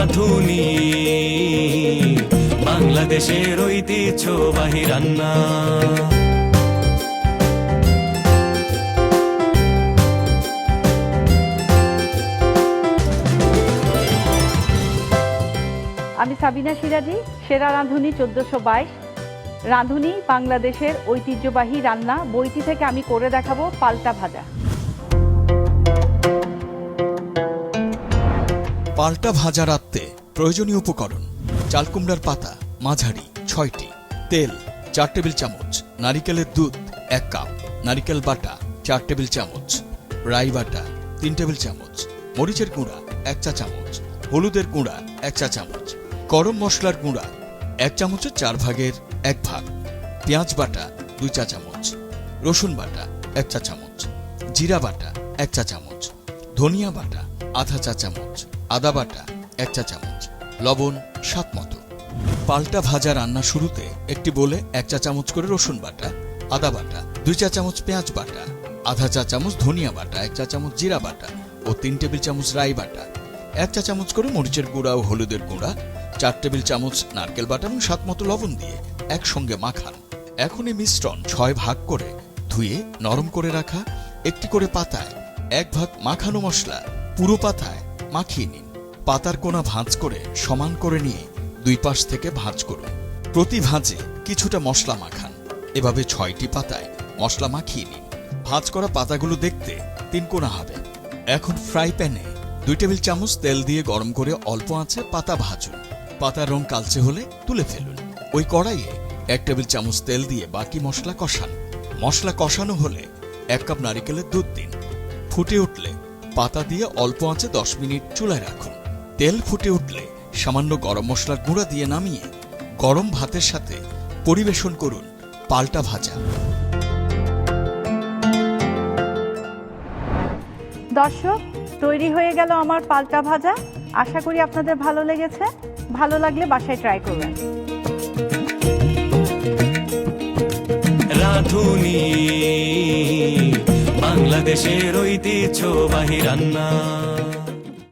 রাঁধুনি বাংলাদেশের ঐতিহ্যবাহী রান্না। আমি সাবিনা সিরাজি, সেরা রাঁধুনি 1422। রাঁধুনি বাংলাদেশের ঐতিহ্যবাহী রান্না বইটি থেকে আমি করে দেখাবো পাল্টা ভাজা। পাল্টা ভাজা রাঁধতে প্রয়োজনীয় উপকরণ: চাল কুমড়ার পাতা মাঝারি 6টি, তেল 4 টেবিল চামচ, নারিকেলের দুধ 1 কাপ, নারিকেল বাটা 4 টেবিল চামচ, রাই বাটা 3 টেবিল চামচ, মরিচের গুঁড়া 1 চা চামচ, হলুদের গুঁড়া 1 চা চামচ, গরম মশলার গুঁড়া 1 চামচের 4 ভাগের 1 ভাগ, পেঁয়াজ বাটা 2 চা চামচ, রসুন বাটা 1 চা চামচ, জিরা বাটা 1 চা চামচ, ধনিয়া বাটা আধা চা চামচ, আদা বাটা 1 চা চামচ, লবণ স্বাদ মতো। পাল্টা ভাজা রান্না শুরুতে একটি বলে 1 চা চামচ করে রসুন বাটা, আদা বাটা 2 চা চামচ, পেঁয়াজ বাটা আধা চা চামচ, ধনিয়া বাটা 1 চা চামচ, জিরা বাটা ও 3 টেবিল চামচ রাই বাটা, 1 চা চামচ করে মরিচের গুঁড়া ও হলুদের গুঁড়া, 4 টেবিল চামচ নারকেল বাটা এবং স্বাদ মতো লবণ দিয়ে একসঙ্গে মাখান। এখন এই মিশ্রণ 6 ভাগ করে ধুয়ে নরম করে রাখা একটি করে পাতায় 1 ভাগ মাখানো মশলা পুরো পাতায় মাখিয়ে নিন। পাতার কোনা ভাঁজ করে সমান করে নিয়ে 2 পাশ থেকে ভাঁজ করুন। প্রতি ভাঁজে কিছুটা মশলা মাখান। এভাবে 6টি পাতায় মশলা মাখিয়ে নিন। ভাঁজ করা পাতাগুলো দেখতে 3 কোনা হবে। এখন ফ্রাই প্যানে 2 টেবিল চামচ তেল দিয়ে গরম করে অল্প আঁচে পাতা ভাজুন। পাতার রং কালচে হলে তুলে ফেলুন। ওই কড়াইয়ে 1 টেবিল চামচ তেল দিয়ে বাকি মশলা কষান। মশলা কষানো হলে 1 কাপ নারিকেলের দুধ দিন। ফুটে উঠলে পাতা দিয়ে অল্প আঁচে 10 মিনিট চুলায় রাখুন। তেল ফুটে উঠলে সামান্য গরম মশলার গুঁড়া দিয়ে নামিয়ে গরম ভাতের সাথে পরিবেশন করুন পাল্টা ভাজা। দর্শক, তৈরি হয়ে গেল আমার পাল্টা ভাজা। আশা করি আপনাদের ভালো লেগেছে। ভালো লাগলে বাসায় ট্রাই করবেন। রাঁধুনি বাংলাদেশের ঐতিহ্যবাহী রান্না।